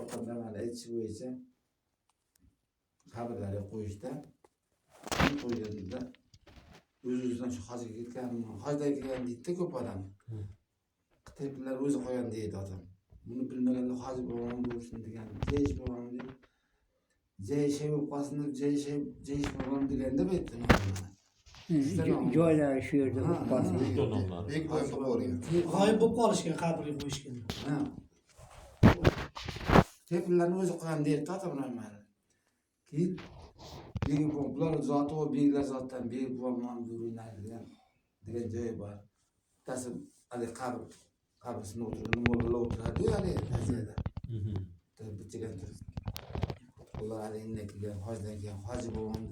otamdan hali aytishi bo'yicha qabrlarga qo'yishda qo'yganida o'z-o'zidan shu hajga ketganmi, hajdan kelgan deydi-da ko'p odam. Qitaylar o'zi qo'ygan deydi otam. Buni bilmaganda haj bo'lgan bo'lsin degan, jeyish bo'lgan deydi. Jeyish bo'lib qolsin deb jeyish bo'lgan deganda bu yerda joylari shu yerda bo'lib qolsin. Bek qo'yib qo'ygan. G'oyib bo'lib qolishgan, qabrga qo'yishgan. Ha. Teplarni o'zi qo'ygan deydi otam mana. Keyin Begi bu, bular zoti o belgilar zotdan belgi bo'lgan degan joyi bor. Tasib hali qabrisini o'tirgan mo'llar o'tiradi hali ta'ziyada. Bitgan turib. Ular hali indan kelgan, hojdan kelgan, hoji bo'lgan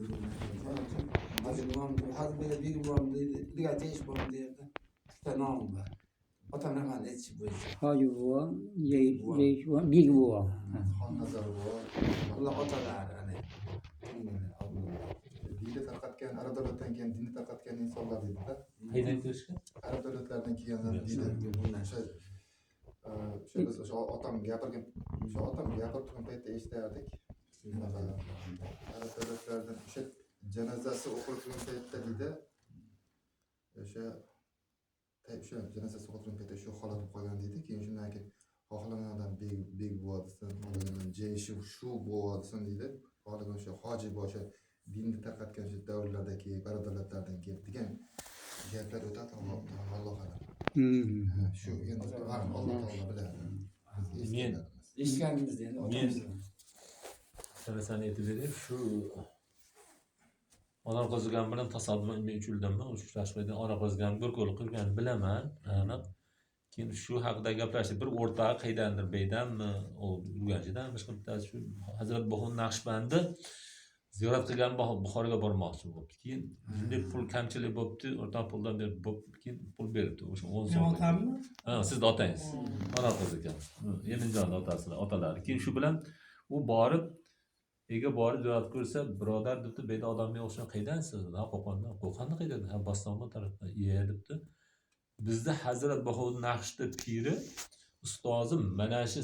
hoji bo'lgan, hoji bilan belgi bo'lgan deydi, degan ish bo'lgan deydi. Ikkita nom bor. Otam nima aytishi bo'yicha. Hoji bo'lgan, yeyish bo'lgan, belgi bo'lgan. Xonnazar bo'lgan. Ular otalar hali. Dinni tarqatgan, arab davlatdan keyin dinni tarqatgan insonlar deydi-da. Qaydan kelishgan? Arab davlatlardan kelganlar deydi. Biz o'sha otam gapirib turgan paytda eshitardik. Arab davlatlardan o'sha janozasi o'qilib turgan paytda deydi. O'sha janozasi o'qilib turgan paytda shu holat bo'lib qolgan deydi. Keyin shundan keyin xohlagan odam beg bo'lsin, jeyishi shu bo'lsin deydi. Xohlagan o'sha hoji bo'sha dinni tarqatgan shu davrlardagi baradorlardan kelib degan gaplar o'tadi Alloh alam. Shu endi Alloh taolo biladi. Men eshitganingiz endi otamiz. Sana aytib beray, shu Ona qo'zigan bilan tasodifan men uchildimmi, uchrashmaydan ona qo'zigan bir qo'l qilgan bilaman, aniq. Keyin shu haqida gaplashdik. Bir o'rtog'i qaydandir Beydanmi, u Urganchidanmi, bittasi shu Hazrat Buxun Naqshbandni ziyorat qilgan Buxoroga bormoqchi bo'libdi. Keyin shunday pul kamchilik bo'libdi, o'rtoq puldan berib keyin pul beribdi. O'sha 10 so'm. Otammi? Ha, sizni otangiz. Ona qo'zigan. Eminjonning otasini, otalari. Keyin shu bilan u borib borib ziyorat ko'rsa, birodar debdi, "Beda odamga o'xshab qaydansiz?" "Ha, Qo'qondan." "Qo'qonni qaydan?" "Ha, Bo'stonma tarafdan." "Iye" debdi. Bizda Hazrat Buxun Naqshband piri ustozim mana shu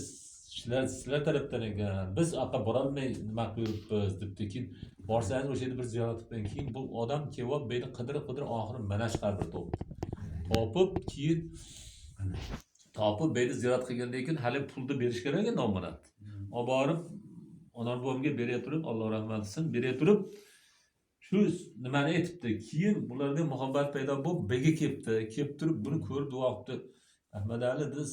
sizlar tarafdan ekan. Biz aqa borolmay nima qilibmiz debdi. Keyin borsangiz o'sha yerda bir ziyorat qilib, keyin bu odam kelib beni qidirib oxiri mana shu qabrni topib, keyin topib beni ziyorat qilgandan keyin hali pulni berish kerak ekan nominat. Olib borib Onam buvamga beray turib, Alloh rahmat qilsin, beray turib shu nimani aytibdi. Keyin bularda muhabbat paydo bo'lib, bega kelibdi. Kelib turib buni ko'rib duo qilibdi. Ahmad Ali biz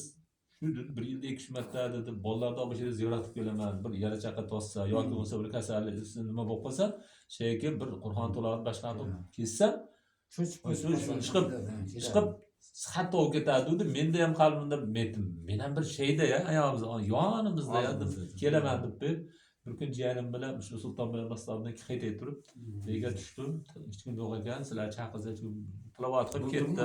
shu bir yilda 2 marta dedi, bolalarni olib yerga ziyorat qilib kelaman. Bir yara chaqa tossa yoki bo'lsa bir kasallik nima bo'lib qolsa, sheyga bir Qur'on tilovat boshlanib kelsa, chiqib hatto o'tib ketadi dedi. Menda ham qalbimda men ham bir sheyda ayog'imiz yonimizda kelaman deb bir kun jiyanim bilan shu Sulton bilan Bastovdan qaytib turib, bega tushdim. Hech kim yo'q ekan, sizlar chaqirsa tilovat qilib ketdi.